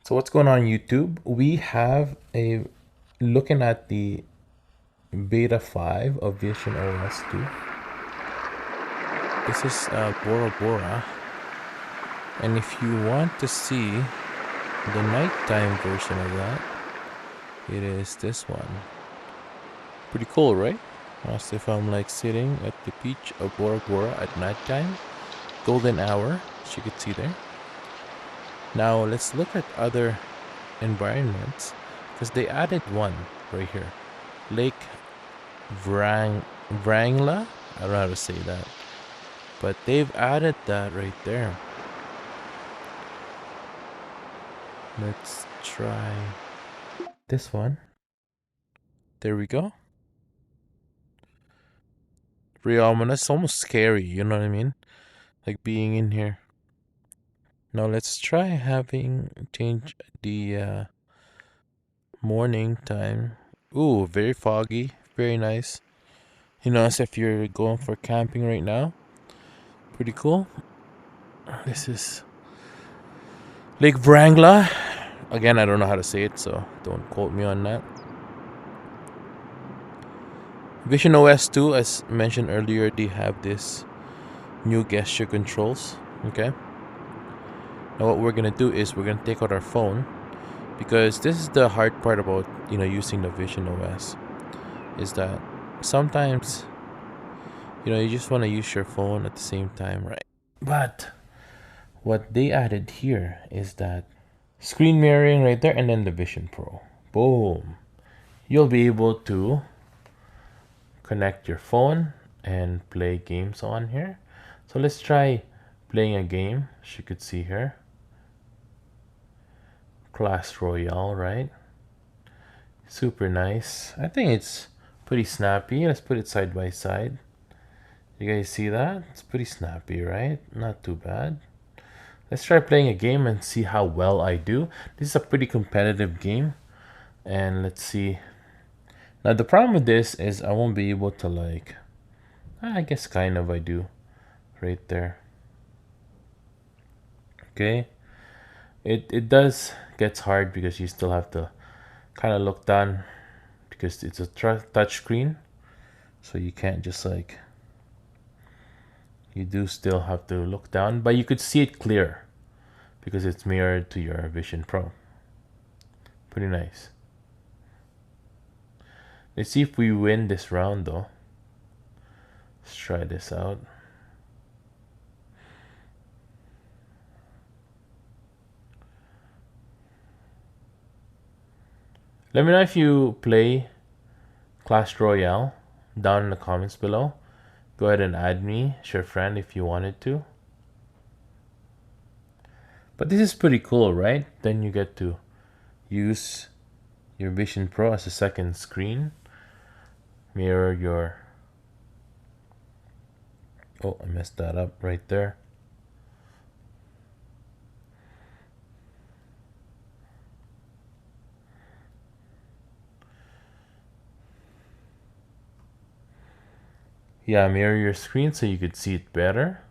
So what's going on YouTube? We have a looking at the beta 5 of VisionOS 2. This is Bora Bora, and if you want to see the nighttime version of that, it is this one. Pretty cool, right? As if I'm like sitting at the beach of Bora Bora at nighttime, golden hour, as you could see there. Now let's look at other environments, because they added one right here, Lake Vrangla. I don't know how to say that, but they've added that right there. Let's try this one. There we go. Pretty ominous, almost scary, you know what I mean? Like being in here. Now let's try having change the morning time. Ooh, very foggy, very nice. You know, as if you're going for camping right now. Pretty cool. This is Lake Vrangla. Again, I don't know how to say it, so don't quote me on that. VisionOS 2, as mentioned earlier, they have this new gesture controls. Okay. Now what we're gonna do is we're gonna take out our phone, because this is the hard part about using the VisionOS, is that sometimes you just want to use your phone at the same time, right? But what they added here is that screen mirroring right there, and then the Vision Pro. Boom. You'll be able to connect your phone and play games on here. So let's try playing a game. As you could see here, Clash Royale, right? Super nice. I think it's pretty snappy. Let's put it side by side. You guys see that? It's pretty snappy, right? Not too bad. Let's try playing a game and see how well I do. This is a pretty competitive game. And let's see. Now the problem with this is I won't be able to I guess kind of I do right there. Okay. It does gets hard because you still have to kind of look down, because it's a touch screen. So you can't just you do still have to look down, but you could see it clear because it's mirrored to your Vision Pro. Pretty nice. Let's see if we win this round though. Let's try this out. Let me know if you play Clash Royale down in the comments below. Go ahead and add me as your friend if you wanted to. But this is pretty cool, right? Then you get to use your Vision Pro as a second screen. Mirror your... Oh, I messed that up right there. Yeah, mirror your screen so you could see it better.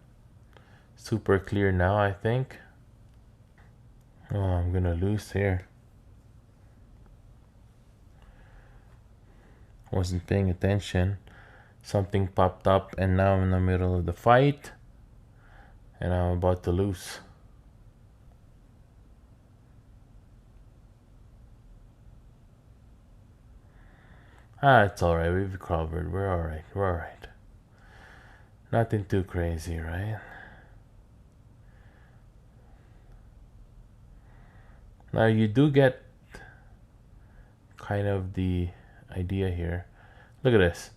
Super clear now, I think. Oh, I'm gonna lose here. Wasn't paying attention. Something popped up and now I'm in the middle of the fight and I'm about to lose. It's alright, we've recovered. We're alright, we're alright. Nothing too crazy, right? Now you do get kind of the idea here. Look at this.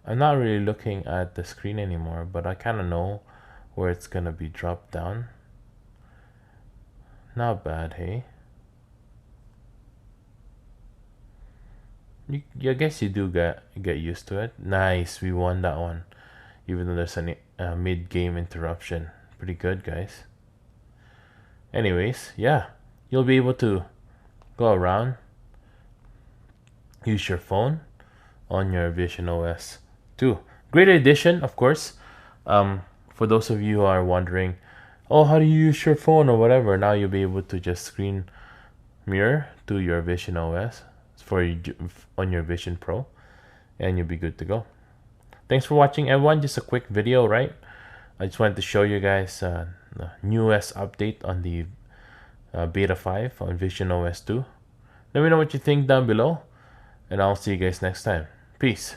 I'm not really looking at the screen anymore, but I kind of know where it's gonna be dropped down. Not bad, hey? I guess you do get used to it. Nice, we won that one. Even though there's a mid-game interruption. Pretty good, guys. Anyways, yeah. You'll be able to go around, use your phone on your VisionOS 2. Great addition, of course. For those of you who are wondering, oh, how do you use your phone or whatever, now you'll be able to just screen mirror to your VisionOS on your Vision Pro, and you'll be good to go. Thanks for watching, everyone. Just a quick video, right? I just wanted to show you guys the newest update on the beta 5 on VisionOS 2. Let me know what you think down below, and I'll see you guys next time. Peace.